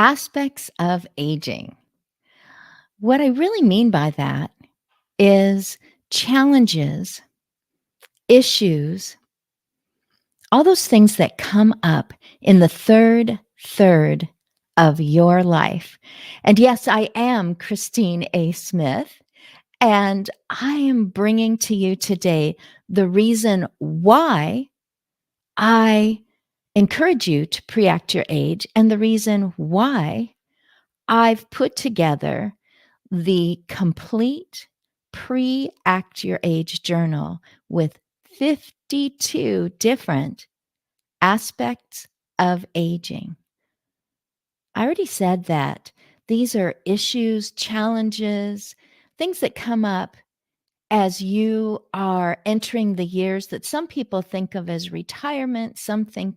Aspects of aging. What I really mean by that is challenges, issues, all those things that come up in the third of your life. And yes, I am Christine A. Smith, and I am bringing to you today the reason why I encourage you to pre-act your age and the reason why I've put together the complete pre-act your age journal with 52 different aspects of aging. I already said that these are issues, challenges, things that come up as you are entering the years that some people think of as retirement, some think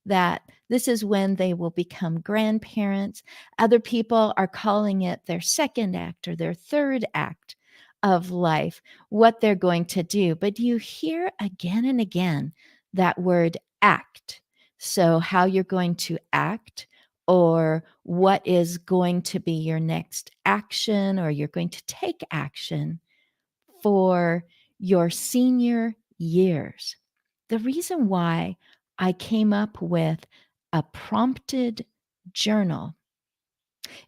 that this is when they will become grandparents. Other people are calling it their second act or their third act of life, what they're going to do. But you hear again and again that word act. So, how you're going to act, or what is going to be your next action, or you're going to take action for your senior years. The reason why I came up with a prompted journal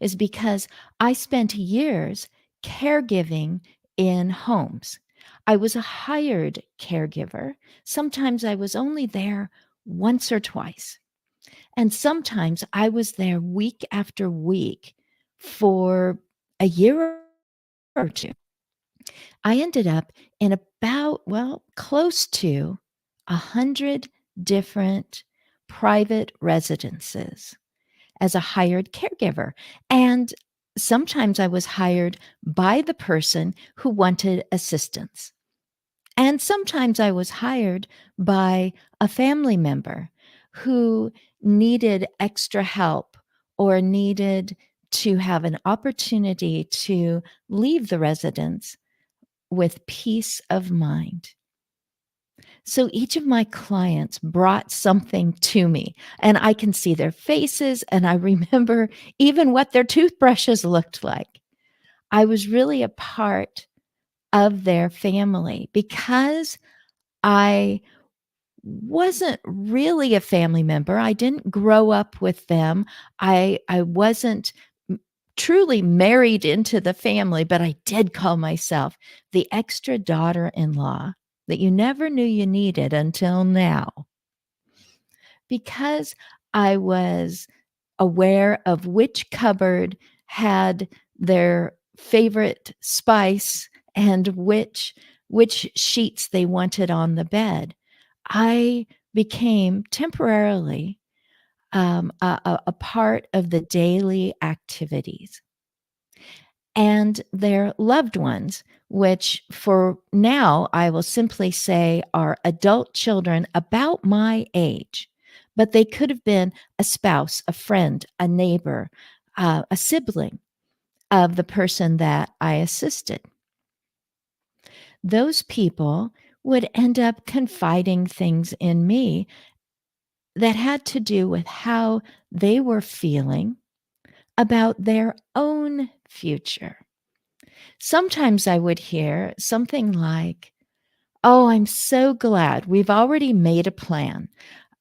is because I spent years caregiving in homes. I was a hired caregiver. Sometimes I was only there once or twice. And sometimes I was there week after week for a year or two. I ended up in about, well, close to 100 different private residences as a hired caregiver. And sometimes I was hired by the person who wanted assistance. And sometimes I was hired by a family member who needed extra help or needed to have an opportunity to leave the residence with peace of mind. So each of my clients brought something to me, and I can see their faces, and I remember even what their toothbrushes looked like. I was really a part of their family because I wasn't really a family member. I didn't grow up with them. I wasn't truly married into the family, but I did call myself the extra daughter-in-law that you never knew you needed until now. Because I was aware of which cupboard had their favorite spice and which sheets they wanted on the bed, I became temporarily a part of the daily activities. And their loved ones, which for now I will simply say are adult children about my age, but they could have been a spouse, a friend, a neighbor, a sibling of the person that I assisted. Those people would end up confiding things in me that had to do with how they were feeling about their own future. Sometimes I would hear something like, "Oh, I'm so glad we've already made a plan.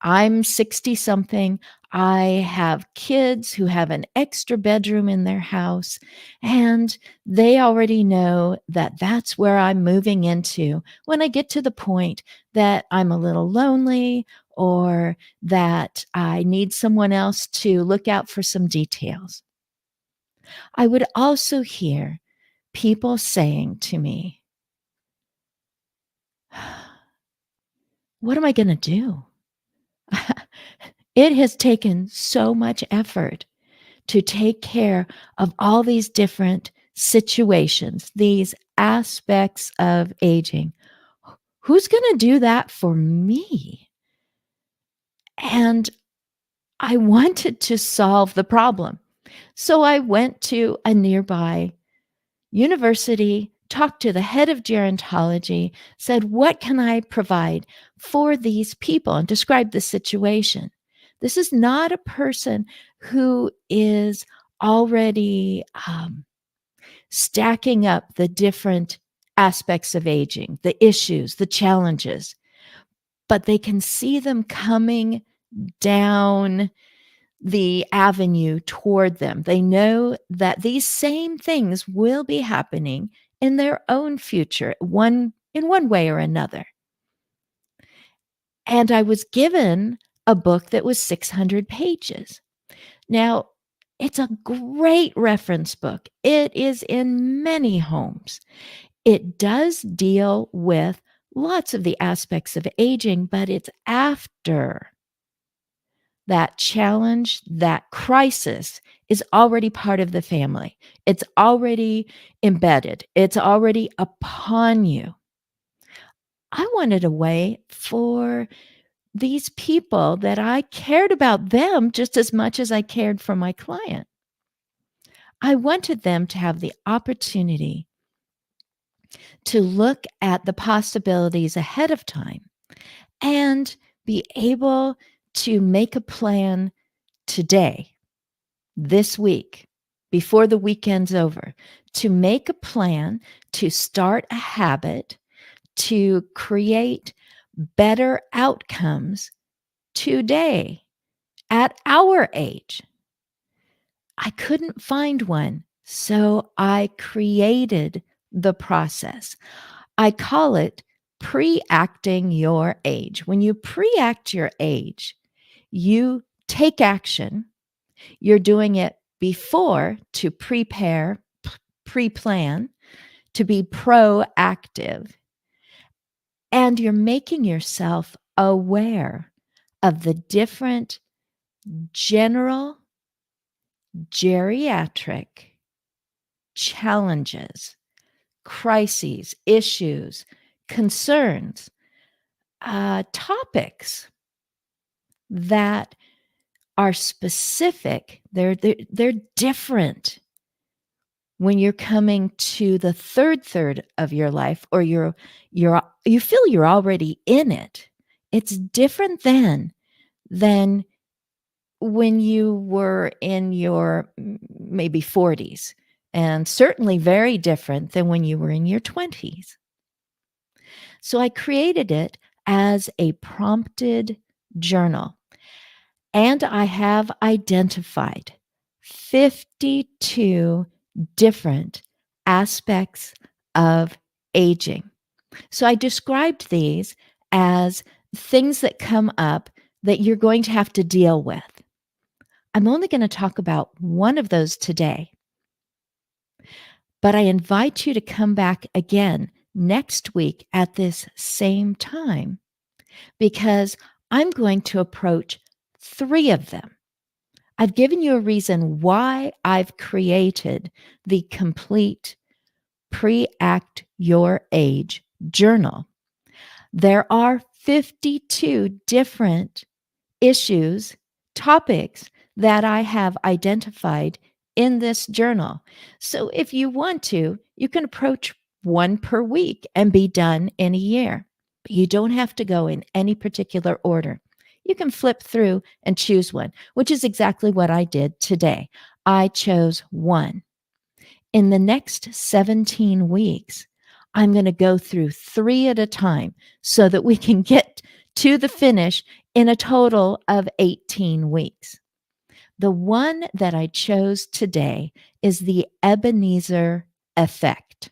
I'm 60 something. I have kids who have an extra bedroom in their house, and they already know that that's where I'm moving into when I get to the point that I'm a little lonely or that I need someone else to look out for some details." I would also hear people saying to me, "What am I going to do?" It has taken so much effort to take care of all these different situations, these aspects of aging. Who's going to do that for me? And I wanted to solve the problem. So I went to a nearby university, talked to the head of gerontology, said, "What can I provide for these people?" and described the situation. This is not a person who is already stacking up the different aspects of aging, the issues, the challenges, but they can see them coming down the avenue toward them. They know that these same things will be happening in their own future, in one way or another. And I was given a book that was 600 pages. Now, it's a great reference book. It is in many homes. It does deal with lots of the aspects of aging, but it's after that challenge, that crisis is already part of the family. It's already embedded, it's already upon you. I wanted a way for these people that I cared about them just as much as I cared for my client. I wanted them to have the opportunity to look at the possibilities ahead of time and be able to make a plan today, this week, before the weekend's over, to make a plan to start a habit to create better outcomes today at our age. I couldn't find one, so I created the process. I call it pre-acting your age. When you pre-act your age, you take action. You're doing it before to prepare, pre-plan, to be proactive, and you're making yourself aware of the different general geriatric challenges, crises, issues, concerns, topics that are specific. They're different when you're coming to the third of your life, or you feel you're already in it. It's different than when you were in your maybe 40s, and certainly very different than when you were in your 20s. So I created it as a prompted journal, and I have identified 52 different aspects of aging. So I described these as things that come up that you're going to have to deal with. I'm only going to talk about one of those today, but I invite you to come back again next week at this same time, because I'm going to approach 3 of them. I've given you a reason why I've created the complete Pre-Act Your Age journal. There are 52 different issues, topics that I have identified in this journal. So if you want to, you can approach one per week and be done in a year. But you don't have to go in any particular order. You can flip through and choose one, which is exactly what I did today. I chose one. In the next 17 weeks, I'm going to go through 3 at a time so that we can get to the finish in a total of 18 weeks. The one that I chose today is the Ebenezer effect.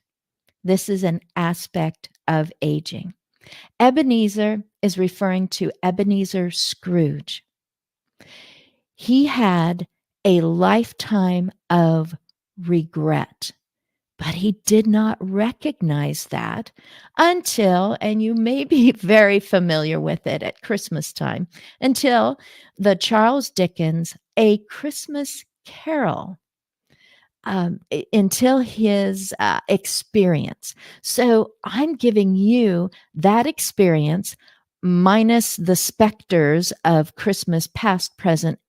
This is an aspect of aging. Ebenezer is referring to Ebenezer Scrooge. He had a lifetime of regret, but he did not recognize that until, and you may be very familiar with it at Christmas time, until the Charles Dickens A Christmas Carol, until his experience. So I'm giving you that experience minus the specters of Christmas past, present.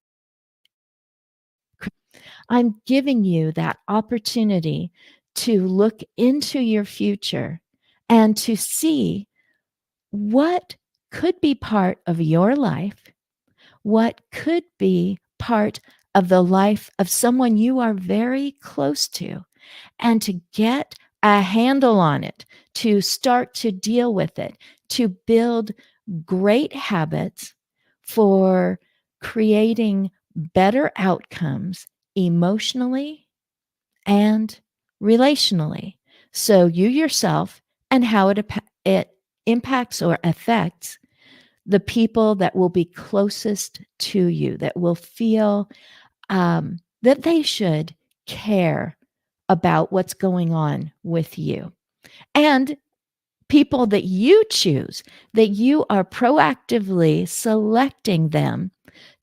I'm giving you that opportunity to look into your future and to see what could be part of your life, what could be part of the life of someone you are very close to, and to get a handle on it, to start to deal with it, to build great habits for creating better outcomes emotionally and relationally. So you yourself, and how it impacts or affects the people that will be closest to you, that will feel that they should care about what's going on with you. And people that you choose, that you are proactively selecting them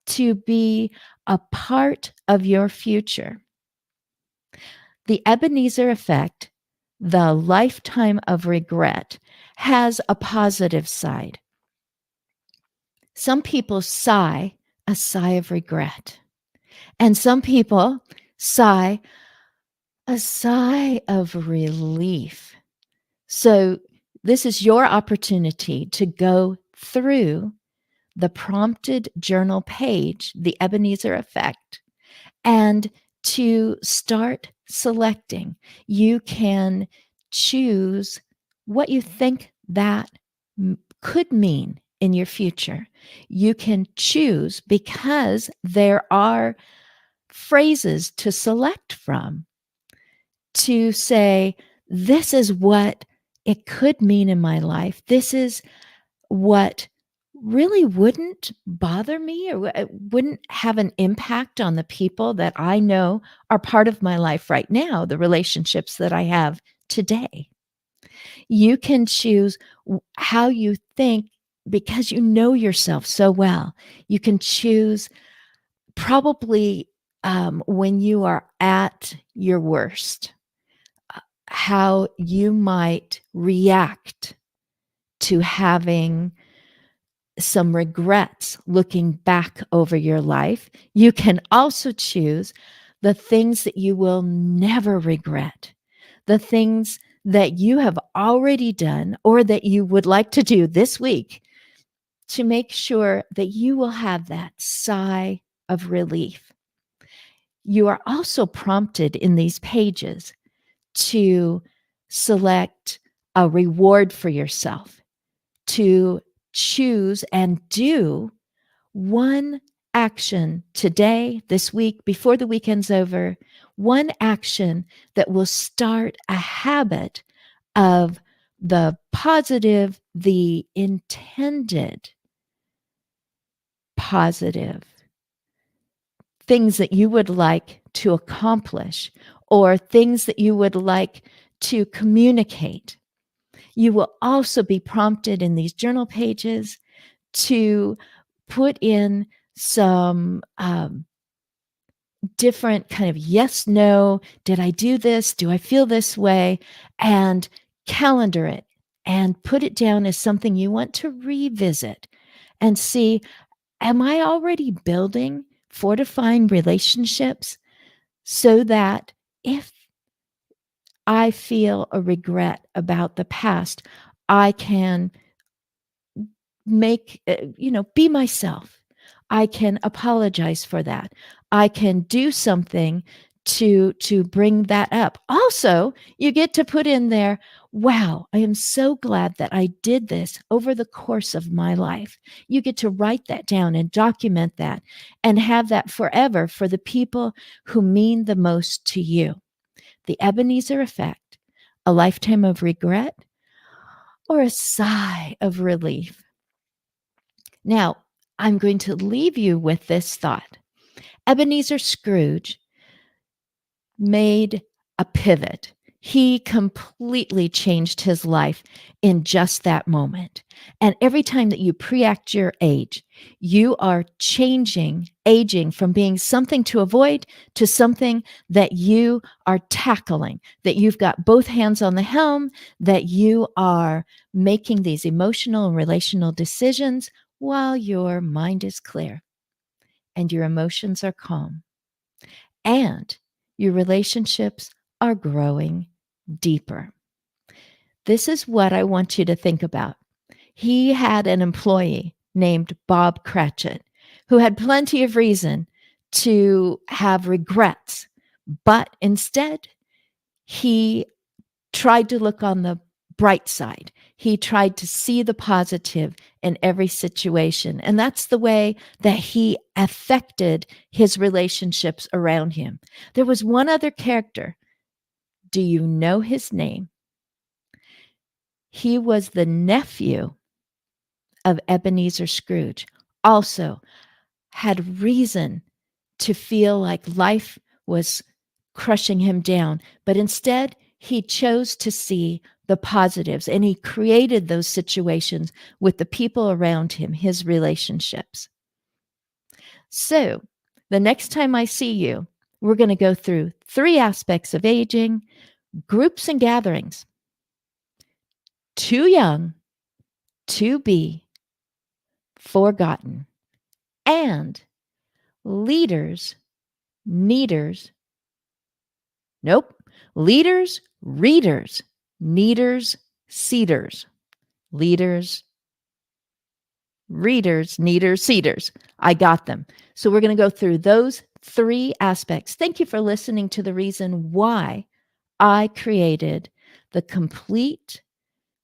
to be a part of your future. The Ebenezer effect, the lifetime of regret, has a positive side. Some people sigh a sigh of regret, and some people sigh a sigh of relief. So, this is your opportunity to go through the prompted journal page, the Ebenezer effect, and to start selecting. You can choose what you think that could mean in your future. You can choose, because there are phrases to select from, to say, this is what it could mean in my life. This is what really wouldn't bother me, or it wouldn't have an impact on the people that I know are part of my life right now, the relationships that I have today. You can choose how you think, because you know yourself so well. You can choose probably when you are at your worst, how you might react to having some regrets looking back over your life. You can also choose the things that you will never regret, the things that you have already done or that you would like to do this week, to make sure that you will have that sigh of relief. You are also prompted in these pages to select a reward for yourself, to choose and do one action today, this week, before the weekend's over, one action that will start a habit of the positive, the intended positive things that you would like to accomplish, or things that you would like to communicate. You will also be prompted in these journal pages to put in some different kind of yes, no, did I do this? Do I feel this way? And calendar it and put it down as something you want to revisit and see, am I already building, fortifying relationships so that if I feel a regret about the past, I can be myself. I can apologize for that. I can do something to bring that up. Also, you get to put in there, wow, I am so glad that I did this over the course of my life. You get to write that down and document that and have that forever for the people who mean the most to you. The Ebenezer effect, a lifetime of regret, or a sigh of relief. Now, I'm going to leave you with this thought. Ebenezer Scrooge made a pivot. He completely changed his life in just that moment. And every time that you preact your age, you are aging from being something to avoid to something that you are tackling, that you've got both hands on the helm, that you are making these emotional and relational decisions while your mind is clear and your emotions are calm and your relationships are growing deeper. This is what I want you to think about. He had an employee named Bob Cratchit who had plenty of reason to have regrets, but instead he tried to look on the bright side. He tried to see the positive in every situation. And that's the way that he affected his relationships around him. There was one other character. Do you know his name? He was the nephew of Ebenezer Scrooge. Also had reason to feel like life was crushing him down, but instead he chose to see the positives, and he created those situations with the people around him, his relationships. So, the next time I see you, we're going to go through 3 aspects of aging: groups and gatherings, too young to be forgotten, and leaders, needers, nope, leaders, readers, needers, seeders, leaders, readers, needers, seeders. I got them. So we're going to go through those 3 aspects. Thank you for listening to the reason why I created the complete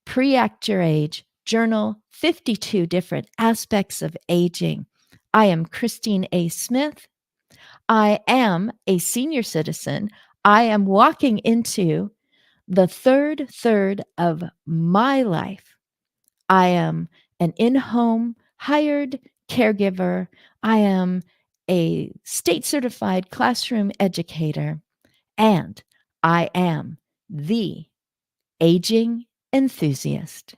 Pre-Act Your Age journal, 52 different aspects of aging. I am Christine A. Smith. I am a senior citizen. I am walking into the third of my life. I am an in-home hired caregiver. I am a state certified classroom educator, and I am the aging enthusiast.